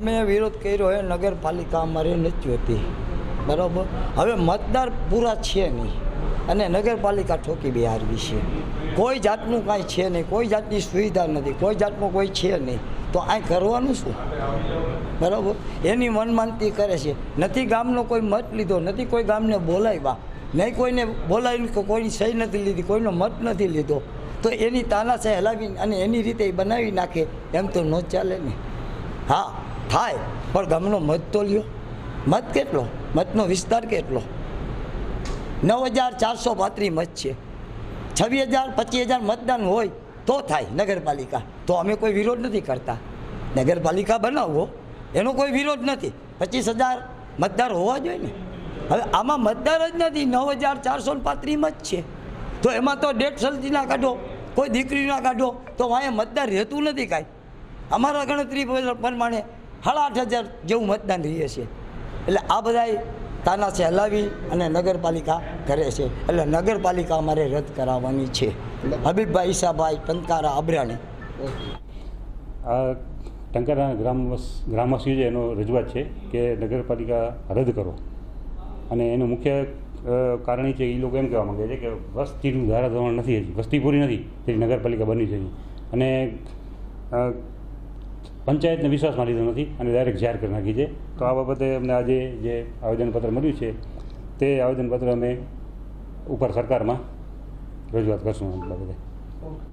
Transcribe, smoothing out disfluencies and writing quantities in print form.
મેં વિરોધ કર્યો એ નગરપાલિકા અમારી નથી હોતી, બરાબર. હવે મતદાર પૂરા છે નહીં અને નગરપાલિકા ઠોકી બિહારવી છે. કોઈ જાતનું કાંઈ છે નહીં, કોઈ જાતની સુવિધા નથી, કોઈ જાતનું કોઈ છે નહીં, તો આ કરવાનું શું, બરાબર. એની મનમાનતી કરે છે. નથી ગામનો કોઈ મત લીધો, નથી કોઈ ગામને બોલાવ્યા, નહીં કોઈને બોલાવીને કોઈની સહી નથી લીધી, કોઈનો મત નથી લીધો, તો એની તાનાશાહી હલાવી અને એની રીતે એ બનાવી નાખે એમ તો ન ચાલે ને. હા થાય, પણ ગામનો મત તો લ્યો. મત કેટલો? મતનો વિસ્તાર કેટલો? 9,435 મત છે. 26,000 25,000 મતદાન હોય તો થાય નગરપાલિકા. તો અમે કોઈ વિરોધ નથી કરતા, નગરપાલિકા બનાવવો એનો કોઈ વિરોધ નથી. 25,000 મતદાર હોવા જોઈએ ને. હવે આમાં મતદાર જ નથી, 9,435 મત છે. તો એમાં તો ડેટ સલતીના કાઢો, કોઈ દીકરીના કાઢો, તો અહીંયા મતદાર રહેતું નથી કાંઈ. અમારા ગણતરી પ્રમાણે 8,500 જેવું મતદાન રહીએ છે. એટલે આ બધાય તાનાશાહી હલાવી અને નગરપાલિકા કરે છે. એટલે નગરપાલિકા અમારે રદ કરાવવાની છે. હબીબભાઈ ઈસાભાઈ ટંકારા અબ્રાણી. આ ટંકારા ગ્રામવાસીઓ છે એનો રજૂઆત છે કે નગરપાલિકા રદ કરો, અને એનું મુખ્ય કારણ એ છે એ લોકો એમ કહેવા માગે છે કે વસ્તીનું ધારાધોરણ નથી, હજી વસ્તી પૂરી નથી તેથી નગરપાલિકા બની છે. અને પંચાયતને વિશ્વાસમાં લીધો નથી અને ડાયરેક્ટ જાહેર કરી નાખી છે. તો આ બાબતે અમને આજે જે આવેદનપત્ર મળ્યું છે તે આવેદનપત્ર અમે ઉપર સરકારમાં રજૂઆત કરશું આ બાબતે.